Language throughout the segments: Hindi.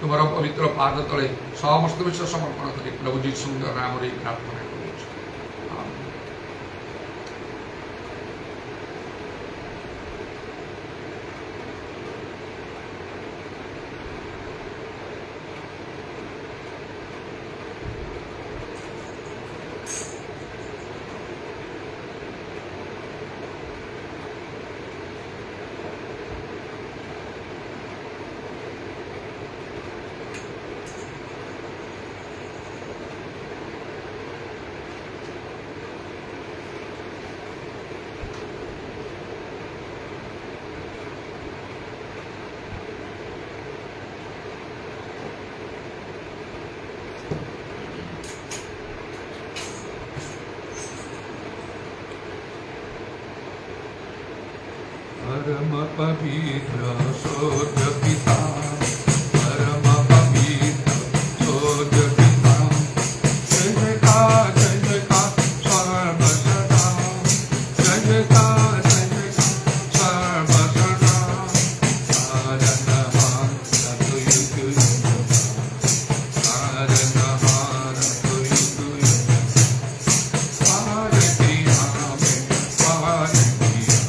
তোমার পবিত্র পাদ তলে সমস্ত বিশ্ব সমর্পণ করি প্রভু যীশু সুন্দর নামে প্রার্থনা করছি। আমেন। परम पवित्र सोच पिता, परम पवित्र सोच पिता, जय का सर्व सदा, जय का सर्व सदा, तारनहार तुयुग तारनहार तुयुग पार किया में पार किया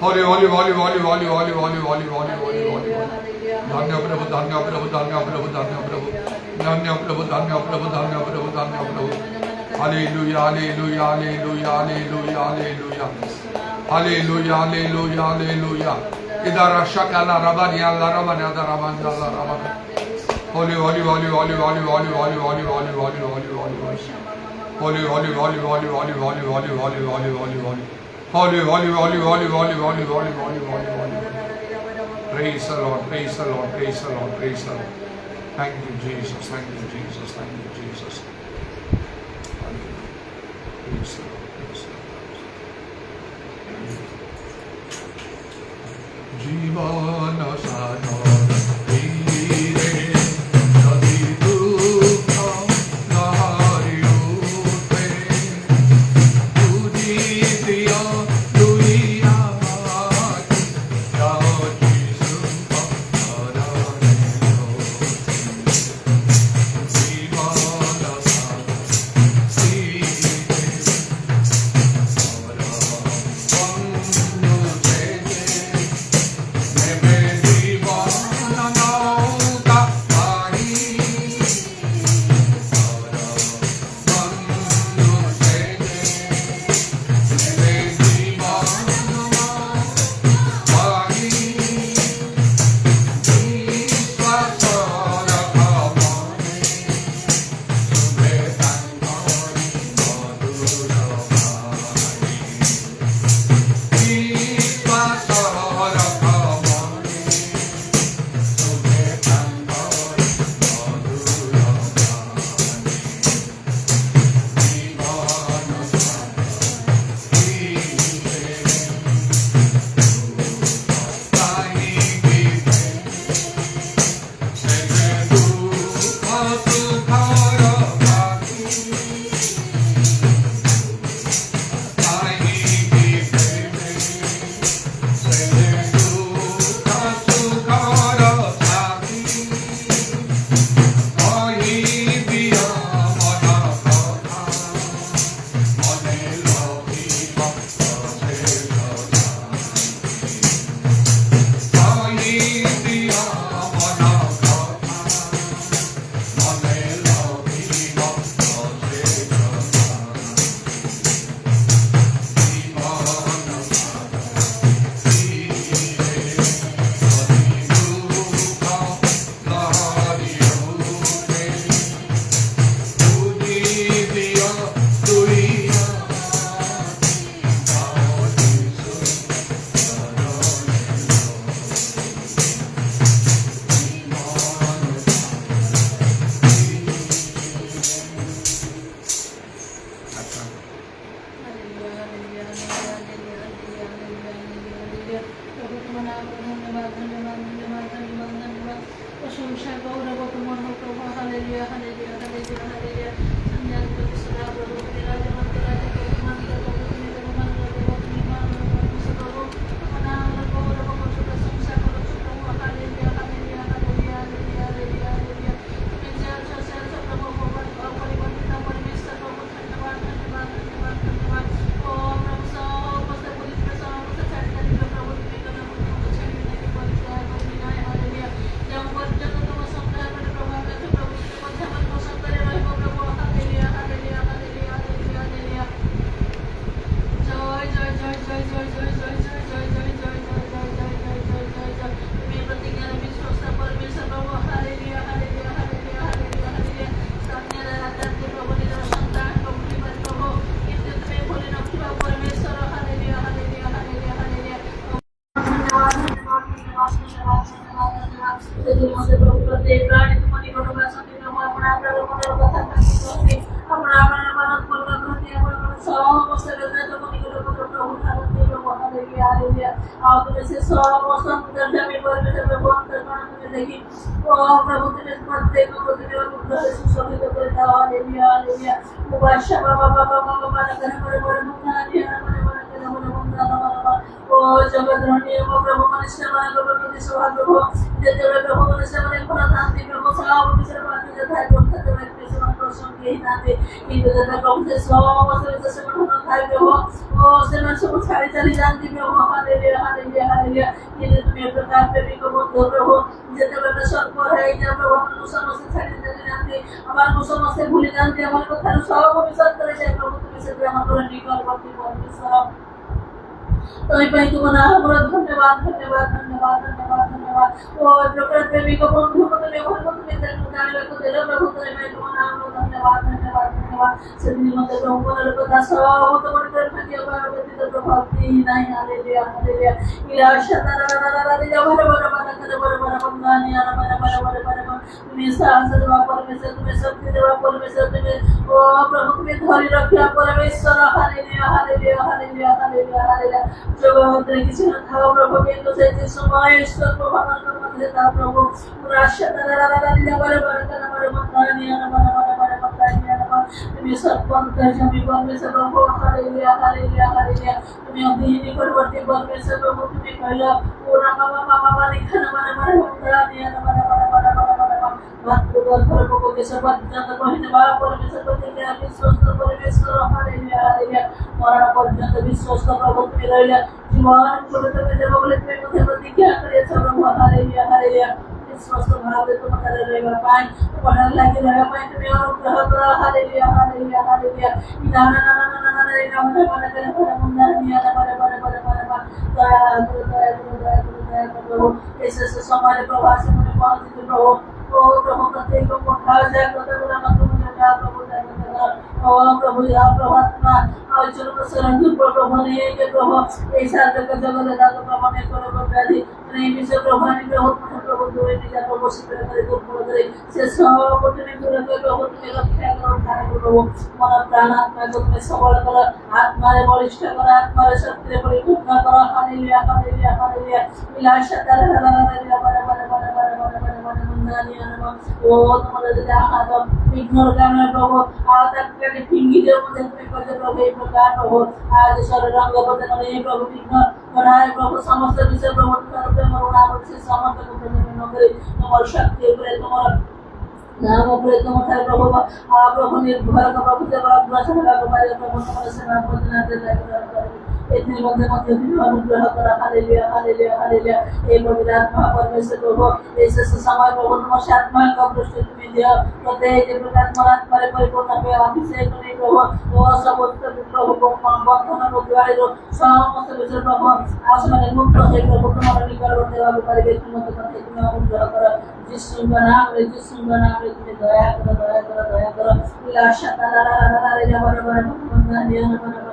Holy, holy, holy, holy, holy, holy, holy, holy, holy, holy, holy, holy. Dhanya Prabhu, Dhanya Prabhu, Dhanya Prabhu, Dhanya Prabhu. Dhanya Prabhu, Dhanya Prabhu, Dhanya Prabhu, Dhanya Prabhu. Hallelujah, hallelujah, hallelujah, hallelujah, hallelujah. Hallelujah, hallelujah, hallelujah. Idara shakala rabani alla rabani ada rabani alla rabani. Holy, holy, holy, holy, holy, holy, holy, holy, holy, holy, holy, holy, holy. Holy, holy, holy, holy, holy, holy, holy, holy, holy, holy, holy. Holy, holy, holy, holy, holy, holy, holy, holy, holy, holy. Praise the Lord, praise the Lord, praise the Lord, praise the Lord. Thank you, Jesus, thank you, Jesus, thank you, Jesus. Praise the Lord, praise the Lord. Jivana Sano. କେହି ନାହାନ୍ତି କିନ୍ତୁ ଯେତେବେଳେ ପ୍ରଭୁ ସେ ସମସ୍ତ ବିଷୟ ସେମାନଙ୍କ ଥାଏ ପ୍ରଭୁ ଓ ସେମାନେ ସବୁ ଛାଡ଼ି ଚାଲି ଯାଆନ୍ତି ପ୍ରଭୁ ହାଲେଲୁୟା ହାଲେଲୁୟା ହାଲେଲୁୟା କିନ୍ତୁ ତୁମେ ଏ ପ୍ରକାର ପ୍ରେମିକ ବନ୍ଧୁ ପ୍ରଭୁ ଯେତେବେଳେ ସ୍ୱର୍ଗ ହେଇଯାଏ ପ୍ରଭୁ ଆମକୁ ସମସ୍ତେ ଛାଡ଼ି ଚାଲି ଯାଆନ୍ତି ଆମକୁ ସମସ୍ତେ ଭୁଲି ଯାଆନ୍ତି ଆମର କଥାରୁ ସବୁ ବିଶ୍ୱାସ କରାଯାଏ ପ୍ରଭୁ ତୁମେ ସେଥିରେ ଆମର ନିକଟବର୍ତ୍ତୀ ପରମେଶ୍ୱର तुम्हें भाई तुम्हारा हमारा धन्यवाद धन्यवाद धन्यवाद धन्यवाद धन्यवाद ओ प्रकार प्रेमी को बंधु को तुम्हें बहुत बहुत तुम्हें जाने को दिलो प्रभु तुम्हें भाई तुम्हारा हमारा धन्यवाद धन्यवाद धन्यवाद सभी मते प्रभु को लोग का सब तो बड़ी कर भाग्य का व्यक्ति तो प्रभावती नहीं हालेलुया हालेलुया इला शतरा रा रा रा जब बड़ा बड़ा बड़ा करे बड़ा बड़ा बंगानी आना बड़ा बड़ा बड़ा बड़ा तुम्हें साहस देवा परमेश्वर तुम्हें शक्ति देवा परमेश्वर तुम्हें ओ प्रभु तुम्हें धरि रखिया परमेश्वर hallelujah hallelujah hallelujah hallelujah hallelujah जब अंदर किसी न था प्रभु के तो से समय ईश्वर को भगवान का मध्य था प्रभु राशा रा रा रा जब बड़ा बड़ा करे बड़ा बंगानी आना बड़ा बड़ा बड़ा बंगानी आना तुम्हें सब बंद कर जमी परमेश्वर प्रभु हालेलुया हालेलुया हालेलुया तुम्हें अभी निकटवर्ती परमेश्वर प्रभु तुम्हें कहला पूरा मामा मामा लिखना बड़ा बड़ा बंगानी आना बड़ा बड़ा बड़ा बड़ा बड़ा भक्तगण प्रभु के सब जन कहने बा परमेश्वर प्रति के विश्वास परमेश्वर हालेलुया हालेलुया मरण पर्यंत विश्वास प्रभु तुम्हें रहला जीवन को तुम्हें जब बोले तुम्हें मुझे प्रतिज्ञा करे प्रभु हालेलुया हालेलुया विश्वास भाव दे तुम्हारे रहेगा पाए पढ़ने लगे रहेगा पाए तुम्हें अनुग्रह करो हालेलुया हालेलुया हालेलुया ना ना ना ना ना ना ना मन करे बड़ा मुंडा निया बड़ा बड़ा बड़ा बड़ा दया प्रभु ऐसे समाज प्रवास में पहुंच प्रभु ओ प्रभु प्रत्येक को उठा जाए प्रभु नाम तुमने जा प्रभु ओ प्रभु या प्रभात्मा और चलो शरण प्रभु ने के प्रभु ऐसा जगत जगत दाता प्रभु ने करो व्याधि नहीं विषय प्रभु ने प्रभु दोए निजा प्रभु सिद्ध करे तो करे से सब को तुम्हें दूर कर प्रभु तुम्हें रक्षा करो धारण प्रभु मन प्राण आत्मा को तुम्हें सबल करो आत्मा रे बलिष्ठ करो आत्मा रे शक्ति रे परिपूर्ण करो हालेलुया हालेलुया हालेलुया विलास तारा रा रा रा बड़ा बड़ा बड़ा बड़ा बड़ा बड़ा मंदानी आना ओ तुम्हारे जहाँ तो इग्नोर करना प्रभु आज तक के फिंगी दे मुझे तुम्हें कर प्रभु एक प्रकार प्रभु आज सर रंग बदन में प्रभु इग्नोर बढ़ाए प्रभु समस्त विषय प्रभु करते मरुना से समस्त को प्रभु नगरी तुम्हारी शक्ति ऊपर तुम्हारा नाम ऊपर तुम्हारे प्रभु आप प्रभु निर्भर का प्रभु जब आप दर्शन का प्रभु तुम्हारे से नाम बदलना दे इतने बंदे मध्य अनुग्रह करा हालेलुया हालेलुया हालेलुया हे पवित्र आत्मा परमेश्वर प्रभु ऐसे समय प्रभु तुम्हारी आत्मा का प्रश्न तुम्हें दिया प्रत्येक प्रकार आत्मा रे परिपूर्ण हुए अभिषेक नहीं प्रभु वो सब प्रभु को बंधन को द्वारे जो समस्त विषय प्रभु आसमान मुक्त है प्रभु तुम्हारे निकट देवा पारिबे तुम तुम्हें अनुग्रह करो जिसु का नाम रे तुम्हें दया करो दया करो लाशा तारा रा रा रे बड़ा बड़ा बंधन बड़ा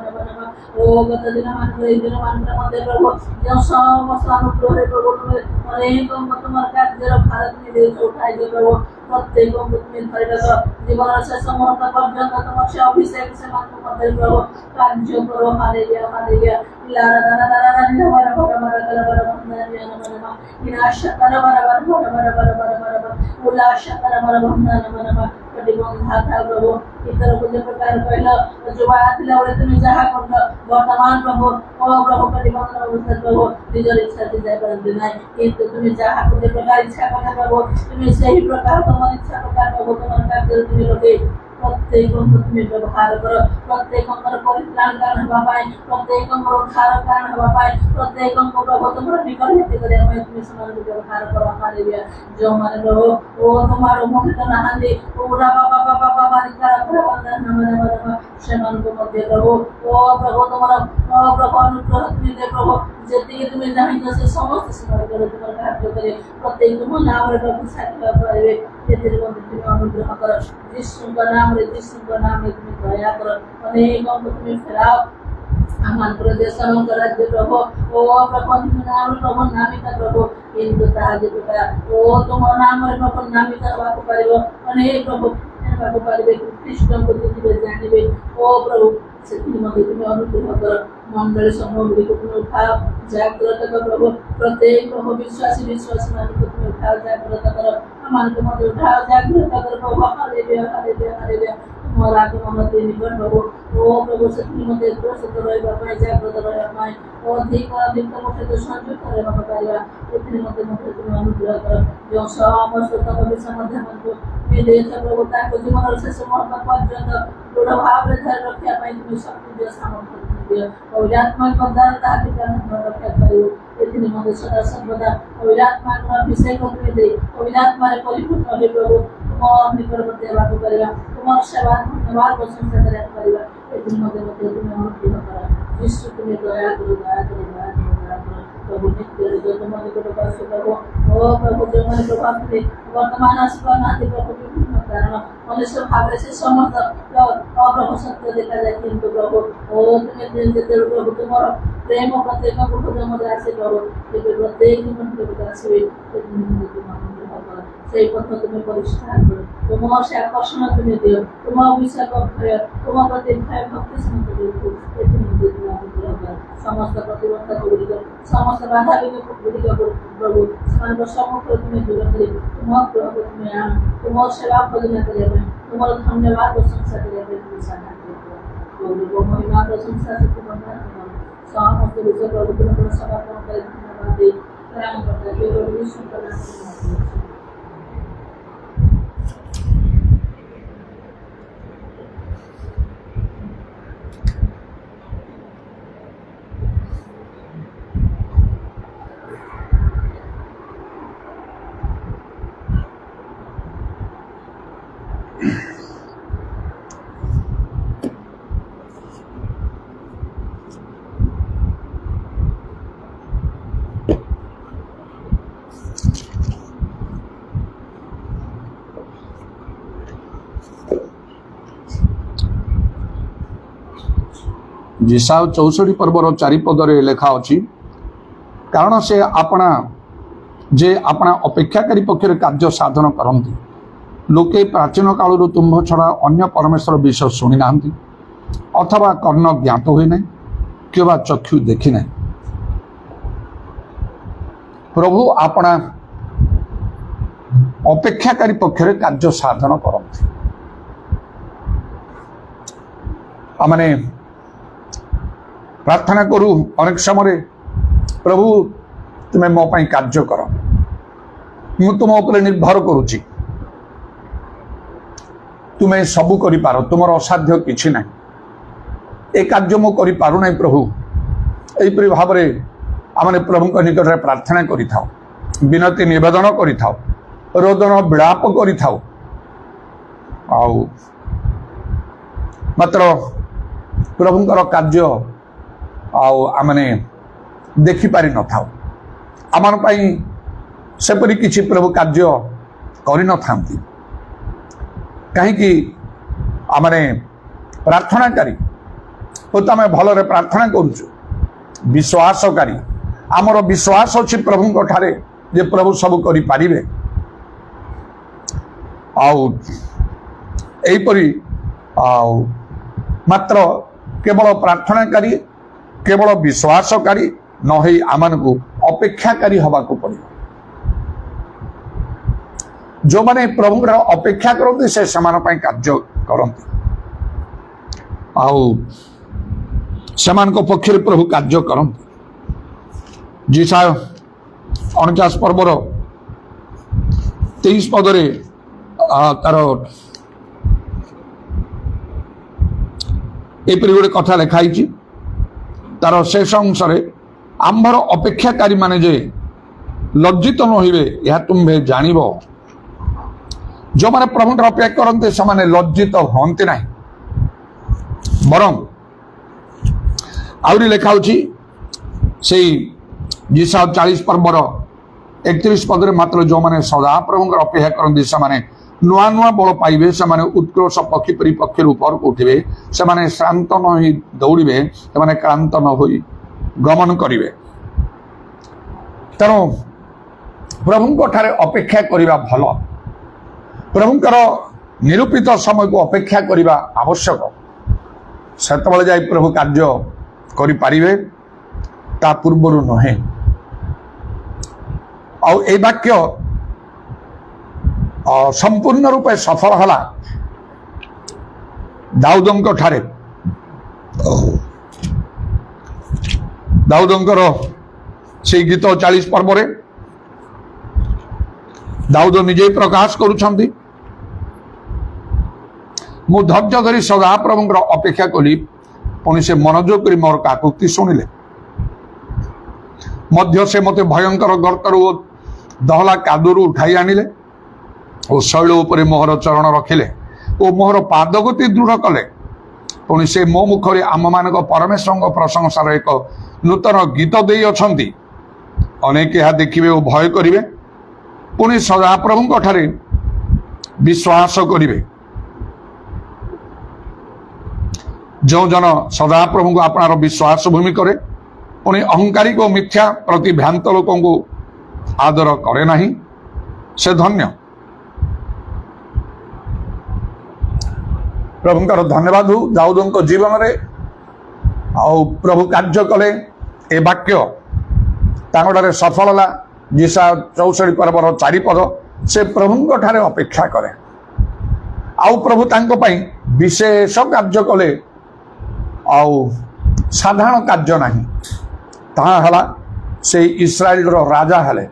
ओ गत दिन मान मध्य प्रभु जो समस्त अनुग्रह है प्रभु तुम्हें अनेक तुम्हारे कार्य भारत में देश उठाई दे प्रभु प्रत्येक को तुम्हें धैर्य करो जीवन से समस्त पर्यंत तुम्हारे अभिषेक से मात्र मध्य प्रभु कार्य करो हालेलुया हालेलुया ला रा रा रा रा बड़ा बड़ा बड़ा बड़ा बड़ा बंधन विनाश तारा बड़ा बड़ा बड़ा बड़ा बड़ा बड़ा बड़ा उल्लास तारा बड़ा बंधन प्रतिबंधा था प्रभु इस तरह को जो प्रकार पहला जो बात लावले तुम्हें जहाँ कर वर्तमान प्रभु ओ प्रभु प्रतिबंध प्रभु निजर इच्छा से जाय पर नहीं किंतु तुम्हें जहाँ को जो प्रकार इच्छा करना प्रभु तुम्हें सही प्रकार तुम्हारी इच्छा प्रकार प्रभु तुम्हारे कार्य तुम्हें लोगे प्रत्येक को तुम्हें व्यवहार करो प्रत्येक को परित्राण कारण हवा पाए प्रत्येक को उद्धार कारण हवा पाए प्रत्येक को प्रभु तुम्हारे निकट हेतु करे हमें तुम्हें समान व्यवहार करो हालेलुया जो हमारे प्रभु ओ तुम्हारे मुख तो नहांदे पूरा बाबा बाबा बाबा निकाल प्रभु बंधन हमारे हमारे शमन को मध्य प्रभु ओ प्रभु तुम्हारा ओ प्रभु अनुग्रह तुम्हें दे प्रभु जति तुम्हें जाहि जैसे समस्त समय करो तुम्हारे कार्य करे प्रत्येक को नाम रे प्रभु साथ पाए तेरे को तुम्हें अनुग्रह करो जिसु का नाम रे तुम्हें दया करो अनेक को तुम्हें फिराओ हमान प्रदेश का राज्य प्रभु ओ प्रभु नाम प्रभु नामित प्रभु किंतु ताज पिता ओ तुम नाम रे प्रभु नामित बापू परिबो अनेक प्रभु बापू परिबे कृष्ण को दिबे जानिबे ओ प्रभु सेति मते तुम्हें अनुग्रह करो मंडल समूह को तुम्हें उठाओ जागृत करो प्रभु प्रत्येक प्रभु विश्वासी मान को तुम्हें उठाओ जागृत करो हमान को मते उठाओ जागृत करो प्रभु हालेलुया हालेलुया हालेलुया ତୁମର ଆଗମନ ଅତି ନିକଟ ହଉ। ଓ ପ୍ରଭୁ ସେଥିମଧ୍ୟ ପ୍ରସ୍ତୁତ ରହିବା ପାଇଁ ଜାଗ୍ରତ ରହିବା ପାଇଁ ଅଧିକ ତମ ସହିତ ସଂଯୁକ୍ତ ରହିବାକୁ ପାରିବା ଏଥିନିମନ୍ତେ ମଧ୍ୟ ତୁମେ ଅନୁଗ୍ରହ କର। ଯେଉଁ ସମସ୍ତ ତମ ବିଷୟ ମଧ୍ୟମାନଙ୍କୁ ତୁମେ ଦେଇଛ ପ୍ରଭୁ ତାଙ୍କ ଜୀବନର ଶେଷ ମୁହୂର୍ତ୍ତ ପର୍ଯ୍ୟନ୍ତ ଦୃଢ଼ ଭାବରେ ଧରି ରଖିବା ପାଇଁ ତୁମେ ଶକ୍ତି ଦିଅ, ସାମର୍ଥ୍ୟ ଦିଅ। ପବିତ୍ରାତ୍ମାଙ୍କ ଦ୍ୱାରା ତାହାକୁ ରକ୍ଷା କରିବ। ଏଥିନିମନ୍ତେ ସଦା ସର୍ବଦା ପବିତ୍ରାତ୍ମାଙ୍କର ଅଭିଷେକ ତୁମେ ଦେଇ ପବିତ୍ରାତ୍ମାରେ ପରିପୂର୍ଣ୍ଣ ହୋଇ ପ୍ରଭୁ ତୁମ ନିକଟବର୍ତ୍ତୀ ହେବାକୁ କରିବା, ତୁମର ସେବା ଧନ୍ୟବାଦ ପ୍ରଶଂସା କରିବାକୁ କରିବା। ଏଥିନିମନ୍ତେ ମଧ୍ୟ ତୁମେ ଅନୁଗ୍ରହ କର। ଯୀଶୁ ତୁମେ ଦୟା କର, ଦୟା କର, ଦୟା କର, ଦୟା କର। ପ୍ରଭୁ ନିତ୍ୟରେ ତୁମ ନିକଟକୁ ଆସୁ ପ୍ରଭୁ। ଓ ପ୍ରଭୁ ଯେଉଁମାନେ ପ୍ରଭୁ ଆସିଲେ ବର୍ତ୍ତମାନ ଆସିପାରୁନାହାନ୍ତି ପ୍ରଭୁ ବିଭିନ୍ନ କାରଣ ମନୁଷ୍ୟ ଭାବରେ ସେ ସମସ୍ତ ଅଗ୍ରହ ସତ୍ୟ ଦେଖାଯାଏ, କିନ୍ତୁ ପ୍ରଭୁ ଓ ତୁମେ ଯେତେବେଳେ ପ୍ରଭୁ ତୁମର ପ୍ରେମ ପ୍ରତ୍ୟେକ ହୃଦୟରେ ଆସେ ପ୍ରଭୁ ତେବେ ପ୍ରତ୍ୟେକ ନିକଟକୁ ଆସିବେ। সেই পথ তুমি পরিষ্কার করো, তোমার সে আকর্ষণ তুমি দিও, তোমার অভিষেক ভয়, তোমার প্রতি ভয় ভক্তি সমস্ত প্রতিবন্ধক গুলিক সমস্ত বাধা গুলিক প্রভু সেମାନଙ୍କ সম্মুখରେ তুমি দূর করে তোমার প্রভু তুমি আনো, তোমার সেবা ভজনা କରିବା ପାଇଁ তোমার ধন্যবাদ প্রশংসা କରିବା ପାଇଁ তুমি সাহায্য করো। প্রভু মহিমা প্রশংসা শক্তি বন্ধন সমস্ত বিষয় প্রভু তোমার সমর্পণ করে ধন্যবাদ দিই। প্রাণ করতে কেবল বিষ্ণু প্রদান जिसाव 64 पर्वर 4 पदरे लेखा अछि, कारण से अपना जे अपना अपेक्षाकारी पक्षर कार्य साधन करती लोके प्राचीन काल तुम्भ छड़ा अन्य परमेश्वर विषय शुणी ना अथवा कर्ण ज्ञात हुए ना कि चक्षु देखी ना। प्रभु अपना अपेक्षाकारी पक्षर कार्य साधन करती आमने प्रार्थना करू अनेक समय प्रभु तुम्हें मो पाई कार्य कर, मु तुम उपर निर्भर करुची, तुम्हें सबू कर पार, तुम असाध्य किछि ना ए कार्य मु करि पारु नै प्रभु। एपरि भाव में आम प्रभु निकट में प्रार्थना करि थाओ, विनती निवेदन करि थाओ, रोदन विलाप करि थाओ। आउ मात्र प्रभुंकर कार्य आमने देखि पारि न थाओ, आमन पई सेपरि किछि प्रभु कार्य करि न थांती, कहीं कि आमने प्रार्थनाकारी तो आम भलरे प्रार्थना करुचु, विश्वासकारी आमर विश्वास अच्छी प्रभु ठारे जे प्रभु सब करि पारिबे। एपरि मात्र केवल प्रार्थनाकारी केवल विश्वासकारी न होई आमन को अपेक्षाकारी हवा को पड़े। जो माने प्रभु अपेक्षा करते से समान पाई कार्य करते समान को पक्षर प्रभु कार्य करते। जिसा 49 पर्वर 23 पदरे तार एपरि गोटे कथा लिखाई तार शेष अंश आम्भर अपेक्षाकारी माने जे लज्जित न होइबे यह तुम्हे जानिब। जो माने प्रभु अपेक्षा करते से माने लज्जित हंती ना, बरं आउरी लेखा से जिसा 40 पर्वर 31 पदरे मात्र जो माने सदा प्रभु अपेक्षा करते से माने नुआ नुआ बल पाइबे, से माने उत्कृष्ट पक्षी परी पक्षी ऊपर को उठिबे, से माने श्रांत न होई दौड़िबे, से माने क्लांत न होई गमन करिवे। तेणु प्रभु ठारे अपेक्षा करिबा भल, प्रभुंकर निरूपित समय को अपेक्षा करिबा आवश्यक, सेतबेले जाई प्रभु कार्य करि पारिबे, ता पूर्वरु नहे। आ ए वाक्य संपूर्ण रूपे सफल हला ଦାଉଦଙ୍କ ଠାରେ ଦାଉଦଙ୍କର ସେଇ ଗୀତ 40 ପର୍ବରେ ଦାଉଦ ନିଜେ ପ୍ରକାଶ କରୁଛନ୍ତି, ମୁଁ ଧୈର୍ଯ୍ୟ ଧରି ସଦାପ୍ରଭୁଙ୍କର ଅପେକ୍ଷା କଲି, ପୁଣି ସେ ମନୋଯୋଗ କରି ମୋର କାକୁକ୍ତି ଶୁଣିଲେ। ମଧ୍ୟ ସେ ମୋତେ ଭୟଙ୍କର ଗର୍ତ୍ତରୁ ଓ ଦହଲା କାଦୁରୁ ଉଠାଇ ଆଣିଲେ ଓ ଶୈଳ ଉପରେ ମୋହର ଚରଣ ରଖିଲେ ଓ ମୋହର ପାଦଗତି ଦୃଢ଼ କଲେ। ପୁଣି ସେ ମୋ ମୁଖରେ ଆମମାନଙ୍କ ପରମେଶ୍ୱରଙ୍କ ପ୍ରଶଂସାର ଏକ ନୂତନ ଗୀତ ଦେଇଅଛନ୍ତି। ଅନେକ ଏହା ଦେଖିବେ ଓ ଭୟ କରିବେ, ପୁଣି ସଦାପ୍ରଭୁଙ୍କ ଠାରେ ବିଶ୍ୱାସ କରିବେ। ଯେଉଁ ଜନ ସଦାପ୍ରଭୁଙ୍କୁ ଆପଣାର ବିଶ୍ୱାସ ଭୂମି କରେ, ପୁଣି ଅହଙ୍କାରୀ ଓ ମିଥ୍ୟା ପ୍ରତି ଭ୍ରାନ୍ତ ଲୋକଙ୍କୁ ଆଦର କରେ ନାହିଁ, ସେ ଧନ୍ୟ। ପ୍ରଭୁଙ୍କର ଧନ୍ୟବାଦ ହଉ ଦାଉଦଙ୍କ ଜୀବନରେ। ଆଉ ପ୍ରଭୁ କାର୍ଯ୍ୟ କଲେ, ଏ ବାକ୍ୟ ତାଙ୍କଠାରେ ସଫଳ ହେଲା। ଯିଶା 64 ପର୍ବର 4 ପଦ, ସେ ପ୍ରଭୁଙ୍କ ଠାରେ ଅପେକ୍ଷା କରେ। ଆଉ ପ୍ରଭୁ ତାଙ୍କ ପାଇଁ ବିଶେଷ କାର୍ଯ୍ୟ କଲେ। ଆଉ ସାଧାରଣ କାର୍ଯ୍ୟ ନାହିଁ, ତାହା ହେଲା ସେ ଇସ୍ରାଏଲର ରାଜା ହେଲେ।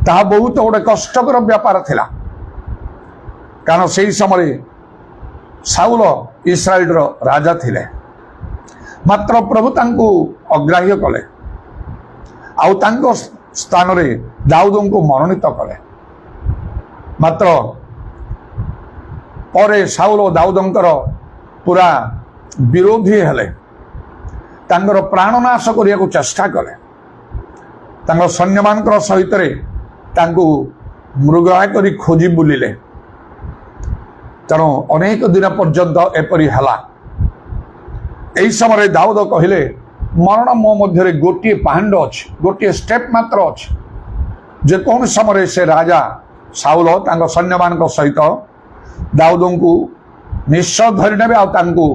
ତାହା ବହୁତ ଗୋଟେ କଷ୍ଟକର ବ୍ୟାପାର ଥିଲା, କାରଣ ସେହି ସମୟରେ ସାଉଲ ଇସ୍ରାଏଲର ରାଜା ଥିଲେ। ମାତ୍ର ପ୍ରଭୁ ତାଙ୍କୁ ଅଗ୍ରାହ୍ୟ କଲେ ଆଉ ତାଙ୍କ ସ୍ଥାନରେ ଦାଉଦଙ୍କୁ ମନୋନୀତ କଲେ। ମାତ୍ର ପରେ ସାଉଲ ଦାଉଦଙ୍କର ପୁରା ବିରୋଧୀ ହେଲେ, ତାଙ୍କର ପ୍ରାଣନାଶ କରିବାକୁ ଚେଷ୍ଟା କଲେ। ତାଙ୍କ ସୈନ୍ୟମାନଙ୍କର ସହିତରେ ତାଙ୍କୁ ମୃଗୟା କରି ଖୋଜି ବୁଲିଲେ। ତେଣୁ ଅନେକ ଦିନ ପର୍ଯ୍ୟନ୍ତ ଏପରି ହେଲା। ଏହି ସମୟରେ ଦାଉଦ କହିଲେ, ମରଣ ମୋ ମଧ୍ୟରେ ଗୋଟିଏ ପାହାଣ୍ଡ ଅଛି, ଗୋଟିଏ ଷ୍ଟେପ୍ ମାତ୍ର ଅଛି। ଯେକୌଣସି ସମୟରେ ସେ ରାଜା ସାଉଲ ତାଙ୍କ ସୈନ୍ୟମାନଙ୍କ ସହିତ ଦାଉଦଙ୍କୁ ନିଶ୍ଚୟ ଧରି ନେବେ ଆଉ ତାଙ୍କୁ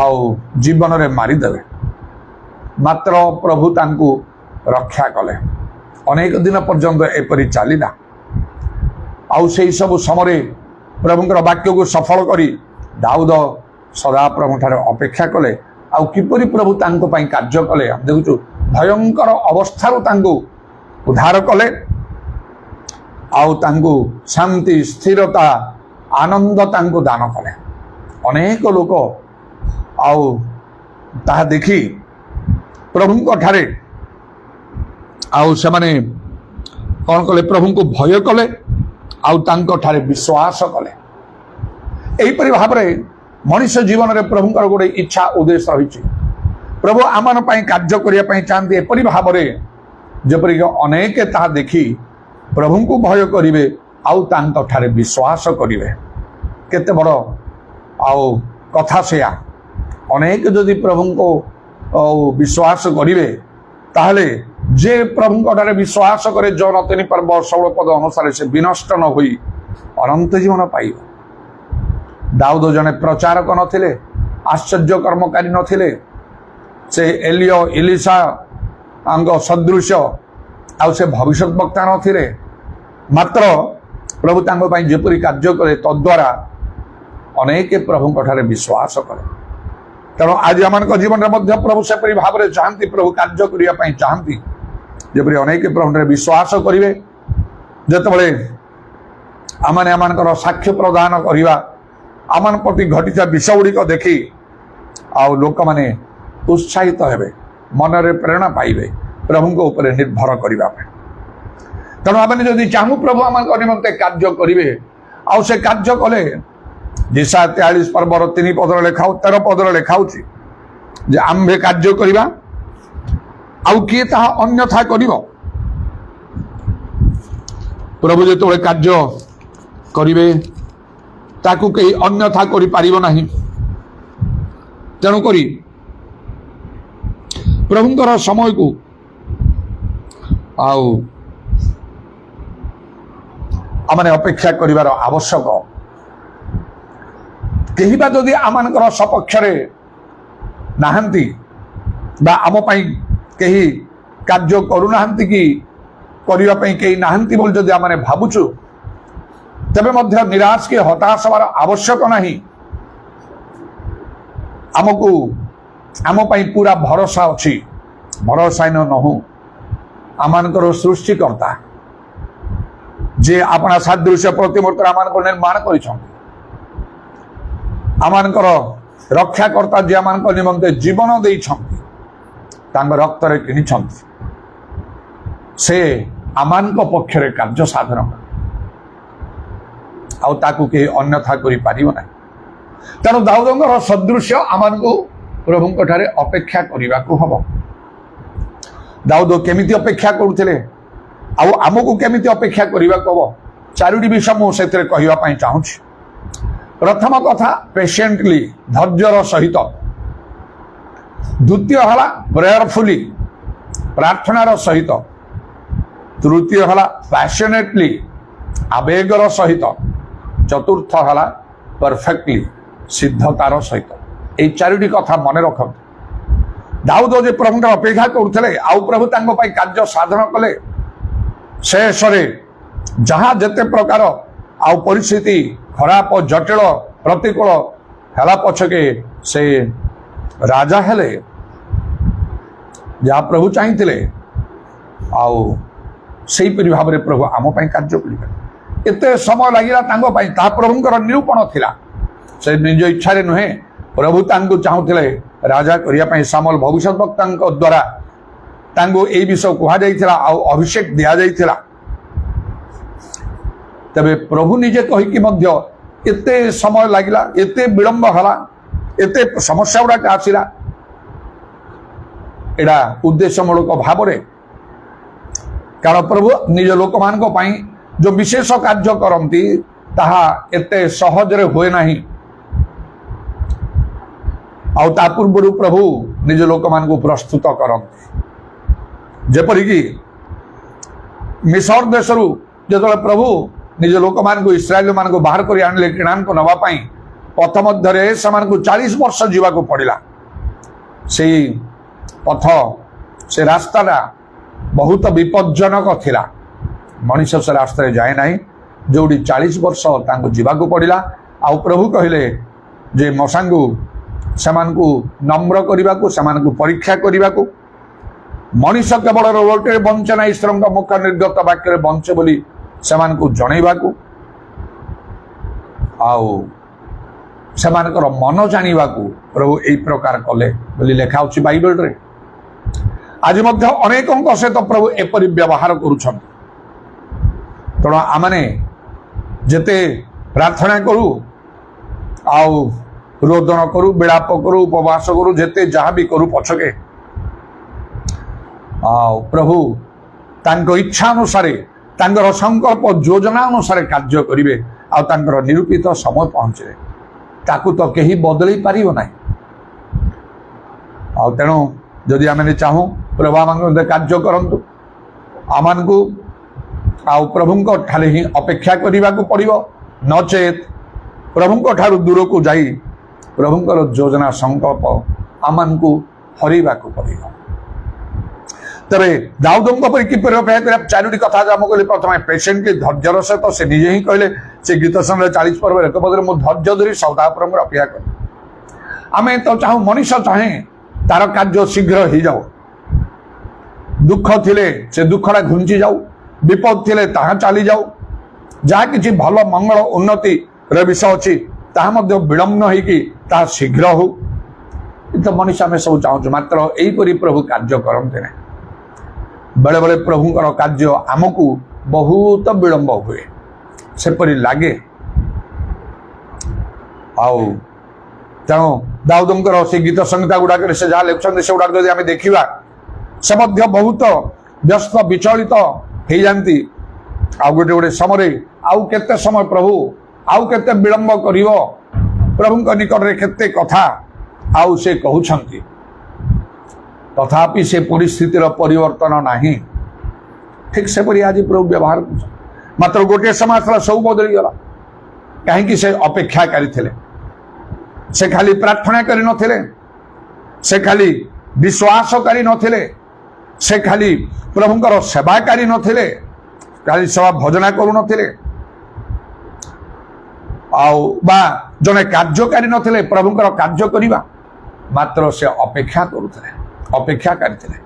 ଆଉ ଜୀବନରେ ମାରିଦେବେ। ମାତ୍ର ପ୍ରଭୁ ତାଙ୍କୁ ରକ୍ଷା କଲେ। ଅନେକ ଦିନ ପର୍ଯ୍ୟନ୍ତ ଏପରି ଚାଲିଲା। ଆଉ ସେହି ସବୁ ସମୟରେ ପ୍ରଭୁଙ୍କର ବାକ୍ୟକୁ ସଫଳ କରି ଦାଉଦ ସଦାପ୍ରଭୁଠାରେ ଅପେକ୍ଷା କଲେ। ଆଉ କିପରି ପ୍ରଭୁ ତାଙ୍କ ପାଇଁ କାର୍ଯ୍ୟ କଲେ ଆମେ ଦେଖୁଛୁ। ଭୟଙ୍କର ଅବସ୍ଥାରୁ ତାଙ୍କୁ ଉଦ୍ଧାର କଲେ ଆଉ ତାଙ୍କୁ ଶାନ୍ତି, ସ୍ଥିରତା, ଆନନ୍ଦ ତାଙ୍କୁ ଦାନ କଲେ। ଅନେକ ଲୋକ ଆଉ ତାହା ଦେଖି ପ୍ରଭୁଙ୍କ ଠାରେ ଆଉ ସେମାନେ କ'ଣ କଲେ, ପ୍ରଭୁଙ୍କୁ ଭୟ କଲେ ଆଉ ତାଙ୍କ ଠାରେ ବିଶ୍ୱାସ କଲେ। ଏହିପରି ଭାବରେ ମଣିଷ ଜୀବନରେ ପ୍ରଭୁଙ୍କର ଗୋଟେ ଇଚ୍ଛା ଉଦ୍ଦେଶ୍ୟ ରହିଛି। ପ୍ରଭୁ ଆମମାନଙ୍କ ପାଇଁ କାର୍ଯ୍ୟ କରିବା ପାଇଁ ଚାହାନ୍ତି ଏପରି ଭାବରେ ଯେପରିକି ଅନେକ ତାହା ଦେଖି ପ୍ରଭୁଙ୍କୁ ଭୟ କରିବେ ଆଉ ତାଙ୍କ ଠାରେ ବିଶ୍ୱାସ କରିବେ। କେତେ ବଡ଼ ଆଉ କଥା ସେୟା। ଅନେକ ଯଦି ପ୍ରଭୁଙ୍କୁ ବିଶ୍ୱାସ କରିବେ, ତାହେଲେ ଯେ ପ୍ରଭୁଙ୍କ ଠାରେ ବିଶ୍ୱାସ କରେ ଜନ 3 ପର୍ବ 16 ପଦ ଅନୁସାରେ ସେ ବିନଷ୍ଟ ନ ହୋଇ ଅନନ୍ତ ଜୀବନ ପାଇବ। ଦାଉଦ ଜଣେ ପ୍ରଚାରକ ନଥିଲେ, ଆଶ୍ଚର୍ଯ୍ୟ କର୍ମକାରୀ ନଥିଲେ, ସେ ଏଲିଶାଙ୍କ ସଦୃଶ ଆଉ ସେ ଭବିଷ୍ୟତ ବକ୍ତା ନଥିଲେ। ମାତ୍ର ପ୍ରଭୁ ତାଙ୍କ ପାଇଁ ଯେପରି କାର୍ଯ୍ୟ କଲେ, ତଦ୍ୱାରା ଅନେକ ପ୍ରଭୁଙ୍କ ଠାରେ ବିଶ୍ୱାସ କଲେ। ତେଣୁ ଆଜି ଆମମାନଙ୍କ ଜୀବନରେ ମଧ୍ୟ ପ୍ରଭୁ ସେପରି ଭାବରେ ଚାହାନ୍ତି, ପ୍ରଭୁ କାର୍ଯ୍ୟ କରିବା ପାଇଁ ଚାହାନ୍ତି, ଯେପରି ଅନେକ ପ୍ରଭୁଠାରେ ବିଶ୍ୱାସ କରିବେ। ଯେତେବେଳେ ଆମେ ଏମାନଙ୍କର ସାକ୍ଷ୍ୟ ପ୍ରଦାନ କରିବା, ଆମମାନଙ୍କ ପ୍ରତି ଘଟିଥିବା ବିଷୟ ଗୁଡ଼ିକ ଦେଖି ଆଉ ଲୋକମାନେ ଉତ୍ସାହିତ ହେବେ, ମନରେ ପ୍ରେରଣା ପାଇବେ ପ୍ରଭୁଙ୍କ ଉପରେ ନିର୍ଭର କରିବା ପାଇଁ। ତେଣୁ ଆମେ ଯଦି ଚାହୁଁ ପ୍ରଭୁ ଆମମାନଙ୍କ ନିମନ୍ତେ କାର୍ଯ୍ୟ କରିବେ, ଆଉ ସେ କାର୍ଯ୍ୟ କଲେ ଯିଶା 43 ପର୍ବର 3 ପଦରେ ଲେଖା 13 ପଦରେ ଲେଖା ହେଉଛି ଯେ ଆମ୍ଭେ କାର୍ଯ୍ୟ କରିବା ଆଉ କିଏ ତାହା ଅନ୍ୟଥା କରିବ। ପ୍ରଭୁ ଯେତେବେଳେ କାର୍ଯ୍ୟ କରିବେ ତାକୁ କେହି ଅନ୍ୟଥା କରିପାରିବ ନାହିଁ। ତେଣୁକରି ପ୍ରଭୁଙ୍କର ସମୟକୁ ଆଉ ଆମେ ଅପେକ୍ଷା କରିବାର ଆବଶ୍ୟକ। କେହି ବା ଯଦି ଆମମାନଙ୍କର ସପକ୍ଷରେ ନାହାନ୍ତି ବା ଆମ ପାଇଁ କେହି କାର୍ଯ୍ୟ କରୁନାହାନ୍ତି କି କରିବା ପାଇଁ କେହି ନାହାନ୍ତି ବୋଲି ଯଦି ଆମେ ଭାବୁଛୁ, तेबे मध्य निराश के हताश हवार आवश्यक नहीं। आमको आम पूरा भरोसा अच्छी भरोसाहीन नहु आमानकर सृष्टिकर्ता जे अपना सादृश्य प्रतिमूर्ति आमानकर निर्माण कर रक्षाकर्ता जे आमान निमंते जीवन देइछंती तांग रक्तरे किनिछंती से आमान पक्षरे कार्य साधन आउ ताकू के अन्यथा करि पारिबो नै। तेणु दाऊदंकर सदृश्य आमान को प्रभुंक ठारे अपेक्षा करने को हम। दाऊद केमिति अपेक्षा करुले आमको केमिति अपेक्षा करने को हम चारोटी विषय मुझे कहवाई चाहूँ। प्रथम कथा पेशेंटली धैर्यर सहित, द्वितीय है प्रेयरफुली प्रार्थनार सहित, तृतीय है पैशनेटली आवेगर सहित, चतुर्थ है परफेक्टली सिद्धतार सहित। ये चारोटी कथा मन रख। दाऊद जो प्रभु अपेक्षा करुले आउ प्रभु कार्य साधन कले शेष जहाँ जिते प्रकार आउ परिस्थिति खराब जटिल प्रतिकूल है पछके से राजा हेले जहाँ प्रभु चाहिए आउ सेहीपरि भाव में प्रभु आम कार्य करेंगे। एत समय लगिला प्रभुंकर निरूपण थिला से निज इच्छा नुहे प्रभु तांको चाहूले राजा करने सामुएल भविष्यवक्ता द्वारा तांको ए विषय कहुला अभिषेक दि जाइथिला। तबे प्रभु निजे कहीकि मध्य एते समय लगिला एते विलंब हला एते समस्या गुड़ाक आसिला एडा उद्देश्यमूलक भाव में कारण प्रभु निज लोक मान जो विशेष कार्य करती ताहा एते सहजरे हुए नहीं। आ पूर्व प्रभु निज लोक मान को प्रस्तुत करते जेपरिकी मिसर देशरू जो प्रभु निज लोक मान को इस्राएल मान को बाहर कर आने किणान को नवापाई पथ मध्य 40 वर्ष जीवा को पड़ा। से पथ से रास्ता बहुत विपज्जनक थिला। मनीष से रास्ता जाए ना जो 40 वर्ष जीवा को पड़ा। आ प्रभु कहले जे मसांगु सेमानकु नम्र करने को सेमानकु परीक्षा करने को मनीष केवल रोटे बंचे ना ईश्वर मुख निर्गत वाक्य बंचे बोली सेमानकु जनइबा को आउ सेमानकर मन जानिबा को प्रभु एई प्रकार कले बोली लेखा होछि बाइबल रे। आज मध्य अनेकों सहित प्रभु एपरि व्यवहार करुछन। तेणु आमने जेते प्रार्थना करू आउ रोदन करू विलाप करू उपवास करू जेते जहाँ भी करू पछके प्रभु तांको इच्छा अनुसार तांकर संकल्प योजना अनुसार कार्य करिवे आ तांकर निरूपित समय पहुंचे ताकू तो कहीं बदल पारिबो नाही। आ तेणु जदि आमे चाहूँ प्रभु आम कार्य करंतु आमान को आउ प्रभुंक ठारे ही अपेक्षा करने को पड़िबो नचेत प्रभुंक ठारू दूर को जाई प्रभुंकर योजना संकल्प आमान को हरइबा को पड़िबो। तबे दाऊदंक पर किपर अपेक्षा चारोटी कथा आम कहले प्रथम पेशेंटली धैर्यर सहित से निजे ही कहले से गीत संग 40 पर्व एक पदरे मु धैर्य धरी सदा प्रभु अपेक्षा कर। आम तो चाहूँ मनीष चाहे तार कार्य शीघ्र हो जाओ दुख थिले से दुखटा घुंची जाऊ विपद थिले ताहा चली जाऊ जहाँ किसी भल मंगल उन्नति विषय अच्छी ताहा मध्य विलम्ब होइकी ताहा शीघ्र हो तो मनीष आम सब चाहूँ मात्र यहीपरि प्रभु कार्य करते ना बेले बेले प्रभुंकर कार्य आमको बहुत विलंब हुए सेपरि लगे। आउ तेणु दाऊदंकर से गीत संहिता गुड़ाक से जहाँ लिखुं से गुड़ाक आम देखा से बहुत व्यस्त विचलित हो जाती आउ गोटे गोटे समय आउ केते समय प्रभु आउ केते विलंब करिवो प्रभुंक निकट रे केते कथा आउ से कहउछंती तथापि से परिस्थितिर परिवर्तन नहीं। ठीक से परि आज प्रभु व्यवहार मात्र गोटे समय सब बदली गला कहीं से अपेक्षाकारी थे से खाली प्रार्थना करी नथिले से खाली विश्वासकारी नथिले से खाली प्रभुंकर सेवाकारी नथिले खाली सेवा भजना करू नथिले बा जड़े कार्यकारी नथिले प्रभुंकर कार्य करिबा मात्र से अपेक्षा करुଥିଲେ अपेक्षाकारी थे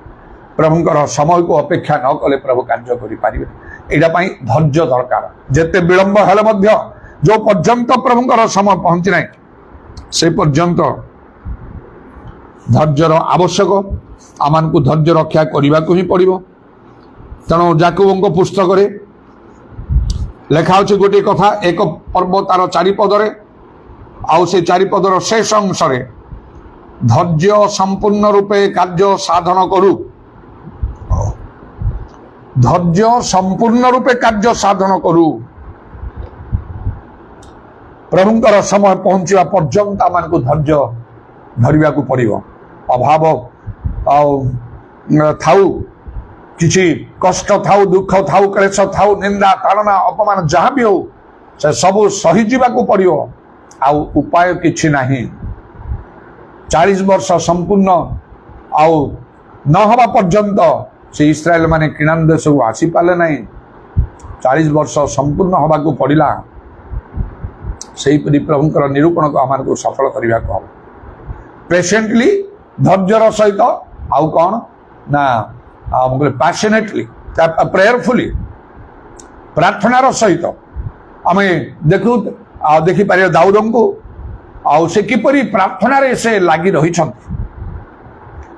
प्रभुंकर समय को अपेक्षा न कले प्रभु कार्य करि पारिबे एटा पई धैर्य दरकार जेते विलंब हेले मध्य जो पर्यंत प्रभुंकर समय पहुंची नाही से पर्यंत धैर्यर आवश्यक आमान को धैर्य रक्षा करने को ही पड़ो तेणु जाकुबों पुस्तक लेखा होची गोटे कथा एक पर्व तार चारिपदरे आउ से चारिपदर शेष अंश धैर्य संपूर्ण रूपे कार्य साधन करू धैर्य संपूर्ण रूपे कार्य साधन करू प्रभुंकर समय पहुंचा पर्यंत आमान को धैर्य धरवा को पड़ो अभाव थाऊ किसी कष्ट थाऊ दुख थाऊ क्लेश थाऊ निंदा ताड़ना अपमान जहाँ भी हो से सब सही जावाक पड़ो आउ उपाय किछि नहीं 40 वर्ष संपूर्ण आउ न हवा पर्यंत से इस्राएल माने किणान देश को आसी पाले नहीं 40 वर्ष संपूर्ण हवा को पड़ला से प्रभुंकर निरूपण को आम को सफल करने को हम पेशेंटली धैर्यर सहित आउ कौन ना पैशनेटली प्रेयरफुली प्रार्थनार सहित आम देखू देखिपर दाऊद को आउ से किपरि प्रार्थना रे से लगी रही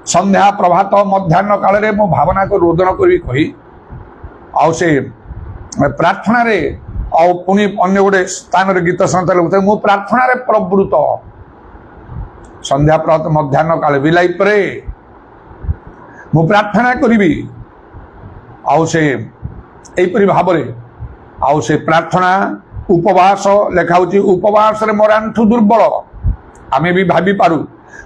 संध्या प्रभात मध्याह्न काल रे मो भावना को रोदन करी कही आउ से प्रार्थना रे आउ पुनी अन्य गोटे स्थान रे गीत संगीत मो प्रार्थना रे प्रवृत्त संध्या प्रभात मध्याह्न काल विलाई प्रे मु प्रार्थना करी आउ से एपरी भाव आउ से प्रार्थना उपवास लेखा उपवास रे मोर आंठु दुर्बल आमे भी भाभी पारू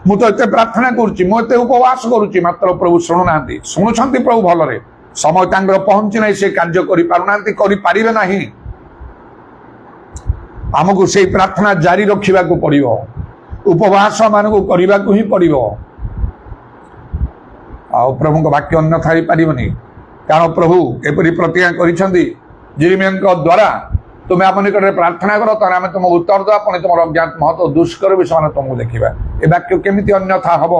मु तो एते प्रार्थना करुच्ची मु एते उपवास करुच्ची मात्र प्रभु शुणुनाहांती शुणुछंती प्रभु भलरे समय तांकर पहुंची नहीं से कार्य करि पारुनाहांती करि पारिबे नाही हमकु से प्रार्थना जारी रखिबा को पड़िबो उपवास मान को करबा को ही पड़िबो आ प्रभु को वाक्य अन्य थाई पारिबनी कारण प्रभु एपरी प्रतिज्ञा करिसंती जिरिमिया द्वारा तुम्हें आप निकट प्रार्थना करो तो आम तुम उत्तर दवा पुणी तुम अज्ञात महत्व दुष्कर भी से तुमको देखा ए वाक्य केमी अन्यथा हम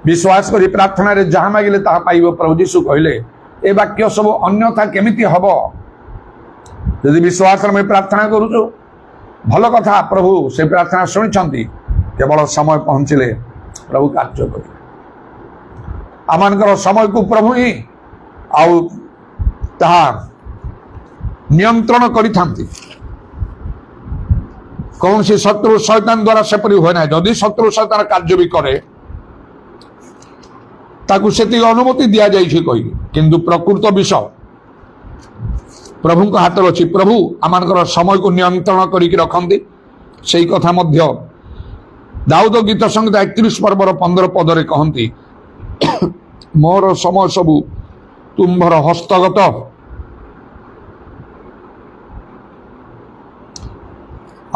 विश्वास करी प्रार्थना रे जहाँ मागिले ताहा पाइब प्रभु जीशु कहले ए वाक्य सब अन्यथा केमिति हम यदि विश्वास में प्रार्थना करूचु भल कथा प्रभु से प्रार्थना शुणी केवल समय पहुंचले प्रभु कार्य कर आमानकर समय को प्रभु ही आउ ताहा नियंत्रण करिथांती कौन सी शत्रु शैतान द्वारा सेपरी हुए ना जदि शत्रु शैतान कार्य भी करे ताकू सेति अनुमति दिया जाइछि कहि किंतु प्रकृत विषय प्रभु को हाथ अच्छी प्रभु आमानकर समय को नियंत्रण करिक रखंती सेही कथा मध्य दाऊद गीत संगीत 31 पर्वर 15 पदरे कहंती मोर समय सबु तुम्भर हस्तगत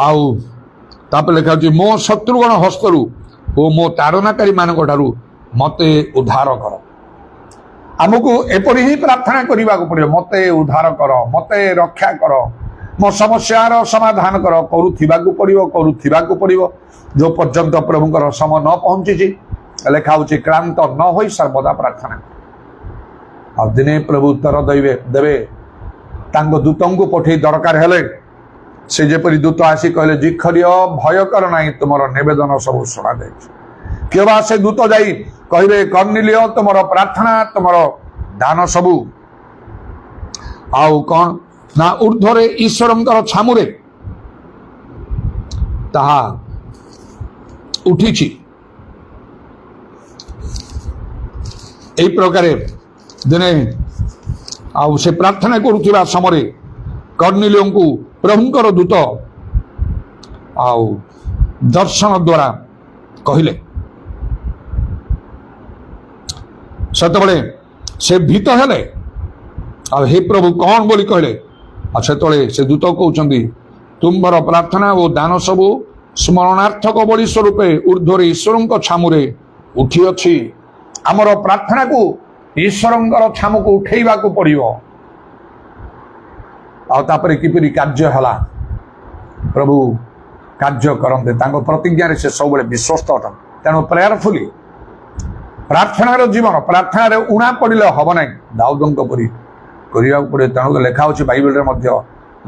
आउ तापर लिखा मो शत्रुगण हस्तरु ओ मो ताड़नाकारी मानक ठारू मते उद्धार कर आमको एपरी ही प्रार्थना करने को पड़े मते उद्धार कर मते रक्षा कर मो समस्यार समाधान कर करुथिबा को पड़ो जो पर्यंत प्रभुंकर समय न पहुंची लेखा होची क्रांत न होई सर्वदा प्रार्थना आ दिने प्रभु उत्तर देवे तांको दूतों को पठे दरकार हेले से जेपरी दूत आसी कहले जिखरिय भय कर नहीं तुमर निवेदन सब शुणा दे केवा से दूत जाई कहबे कर्निलिय तुमर प्रार्थना तुमर दान सबु आउ कौन ना ऊर्ध्वरे ईश्वरंकर छामुरे ताहा उठिछि एई प्रकारे दिने आउ से प्रार्थना करुथिबा समय कर्निलियों को प्रभुंकर दूत आउ दर्शन द्वारा कहले सेतबले से भीत हेले आ हे प्रभु कौन बोली कहले आ सेतबले से दूत कहउचंदी तुम्भर प्रार्थना और दान सबु स्मरणार्थक बलि स्वरूपे ऊर्ध्वरे ईश्वरंक छामुरे उठी अछि आमर प्रार्थना को ईश्वरंकर छामु को उठेइबा को पड़िबो आ तापरे किपरि कार्य हला प्रभु कार्य करते प्रतिज्ञा से सब विश्वस्त अटन तेणु प्रेयरफुली प्रार्थनार जीवन प्रार्थना उणा पड़े हम ना दाऊदों परी करने पड़े तेणु लिखा हो बाइबल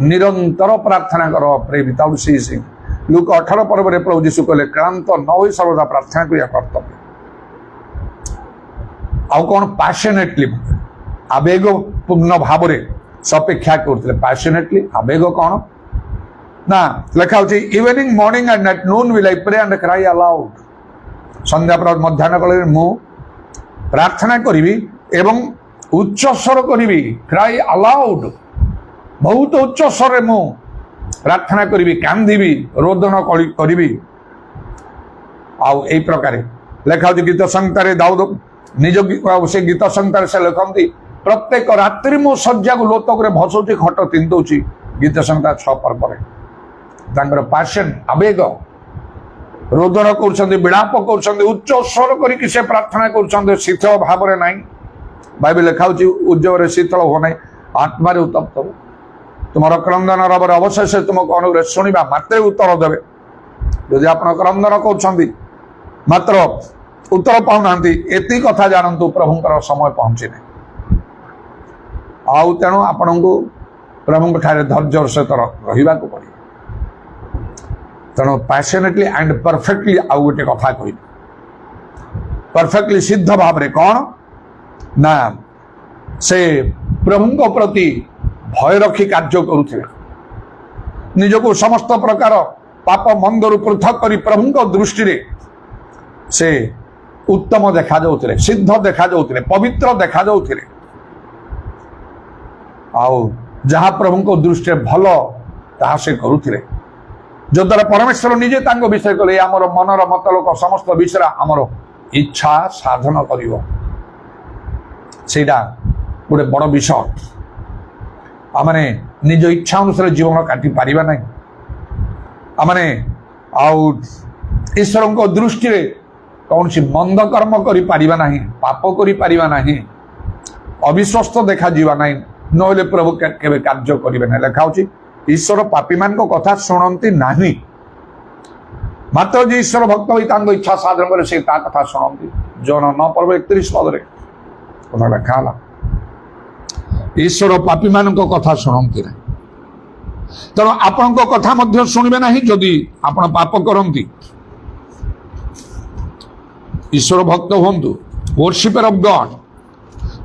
निरंतर प्रार्थना कर प्रे विदाउट सीजिंग लुक 18 पर्व में प्रभु यीशु कहले क्लांत न हो सर्वदा प्रार्थना करिया कर्तव्य आउ कौन पैशनेटली आवेग पूर्ण भाव सपेक्षा करते पैशनेटली आवेग कौन ना लिखा हो evening morning and at noon will I pray and cry aloud संध्या मध्याह्न काल मु प्रार्थना करी एवं उच्च स्वर करी क्राई अलाउड बहुत उच्च स्वर मु प्रार्थना करी कांदी रोदन करी आई प्रकार लिखा गीत संहितार दाऊद निज से गीत संहितार से लिखती प्रत्येक रात्रि मो शज्या को लोतक भसुची खट तिंदुची गीत संहिता 6 पर्व पैशन आवेग रोदन कर विलाप कर उच्च स्वर करके से प्रार्थना कर शीतल भाव में ना बाइबल लिखा उद्योग शीतल हो ना आत्मार उत्तप्त हो तुम क्रंदन रबर अवशेष तुमको अनुग्रह शुणा मात्र उत्तर देवे यदि आप क्रंदन कर मात्र उत्तर पाऊना एति कथा जानतु प्रभुंकर समय पहुंची आउ तेणु आपण को प्रभु धैर्य सहित रहा पड़े तेणु पैशनेटली एंड परफेक्टली आउ गोटे कथा कह परफेक्टली सिद्ध भाव में कौन ना से प्रभु प्रति भय रखी कार्य करुथे निजक समस्त प्रकार पाप मंदरु पृथक करी प्रभु दृष्टि से उत्तम देखा जाउथिले सिद्ध देखा जाउथिले पवित्र देखा जाउथिले आउ जहाँ प्रभु दृष्टि भल ताहा से करुथिले जद्वारा परमेश्वर निजे तांको विषय कले आमर मनर मतलोक समस्त विषय आमर इच्छा साधन करिवो सेटा गोटे बड़ विषय आमने निज इच्छा अनुसार जीवन काटी पारिबा नहीं आमने आउ ईश्वर को दृष्टि रे कौन सी मंद कर्म करि पारिबा नहीं पाप करि पारिबा नहीं अविश्वस्त देखा जीवा नहीं नहले प्रभु केबे कार्य करिबे नहीं लिखा होची ईश्वर पापी मान को कथा सुनंती नहीं मात्र जे ईश्वर भक्त होई तांको इच्छा साधन करे से ता कथा सुनंती जन 9 पर्व 31 पद रे कोना लिखा हला ईश्वर पापी मान को कथा शुणती ना तेणु आपण कथा मध्य शुणवे ना जदि आपण पाप करती ईश्वर भक्त हूँ वर्शिपर ऑफ गॉड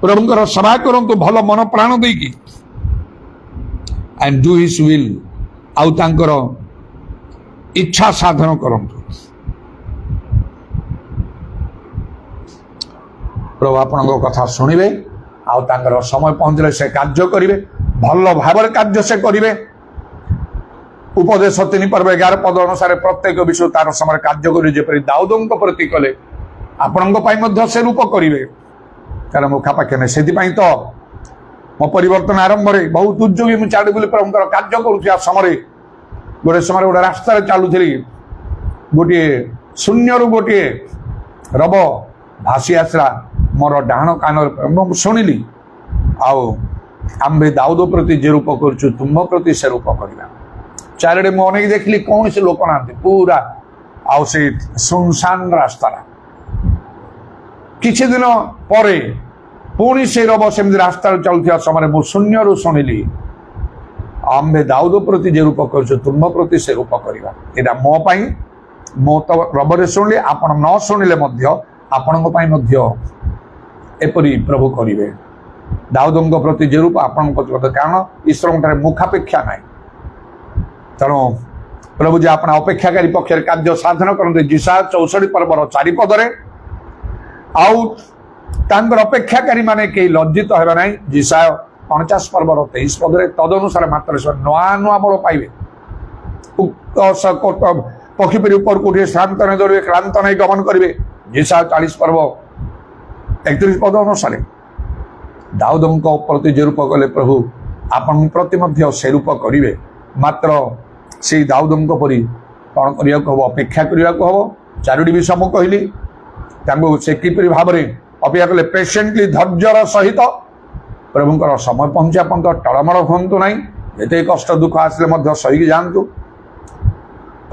प्रभुंकर सभा करंतु भल मन प्राण देकी एंड डू हिज विल आउ तांकर इच्छा साधन करंतु प्रभु आपण कथा शुणिबे आउ तांकर समय पहुंचले से कार्य करिवे भल भाव कार्य से करिवे उपदेश 3 पर्व 11 पद अनुसार प्रत्येक विषय तार समय कार्य करिवे जेपरि दाऊदों प्रति कले आपणक पई मध्य से रूप करिवे कारण मुखा पाखे नै सेति पई तो मो परिवर्तन आरंभ रे बहुत उद्योगी मु चाडी बोली प्रभुंकर कार्य करूथिया समय गोटे रास्ता चलुथि गोटे शून्य रु गोटे रब भासी आसला मोर डाण कान शुणिली आउ आम्बे दाऊद प्रति जे रूप कर तुम प्रति से रूप करवा चारिड़े मु अनेक देखली कौन से लोक ना पूरा आउ से सुनसान रास्ता किछि दिन परे पुणी से रब सेमती रास्ता चलुवा समय मु शून्य रु शुणिली आम्बे दाऊद प्रति जे रूप कर तुम प्रति से रूप करवा एटा मो पई मो तो रबरे शुणिली आपण न शुणिले मध्य आपणक पई मध्य एपरी प्रभु करिवे दाऊदों प्रति जे रूप आपण कारण ईश्वर मुखापेक्षा ना तेणु प्रभु जी आप अपेक्षाकारी पक्ष कार्य साधन करते जिसा 64 पर्वर 4 पदरे आउ तांकर अपेक्षाकारी माने कई लज्जित हेबा नहीं जिसा 49 पर्वर 23 पदरे तदनुसार मात्र नुआ नुआ बल पाइबे पक्षीपरी ऊपर को श्रांत नहीं दौड़े क्रांत नहीं गमन करेंगे जिसा 40 पर्व 31 पद अनुसार दाऊदों प्रति जे रूप कले प्रभु आपण प्रति मध्य से रूप करेंगे मात्र से दाऊदों परी कौन करने को हम अपेक्षा करने को हम 4टी विषय मुझे कहली से किपरि भाव में अपेक्षा कले पेशेंटली धैर्यर सहित प्रभुंकर समय पहुंचे आप टलमल हूँ ना ये कष्ट दुख आसले सहीकि जातु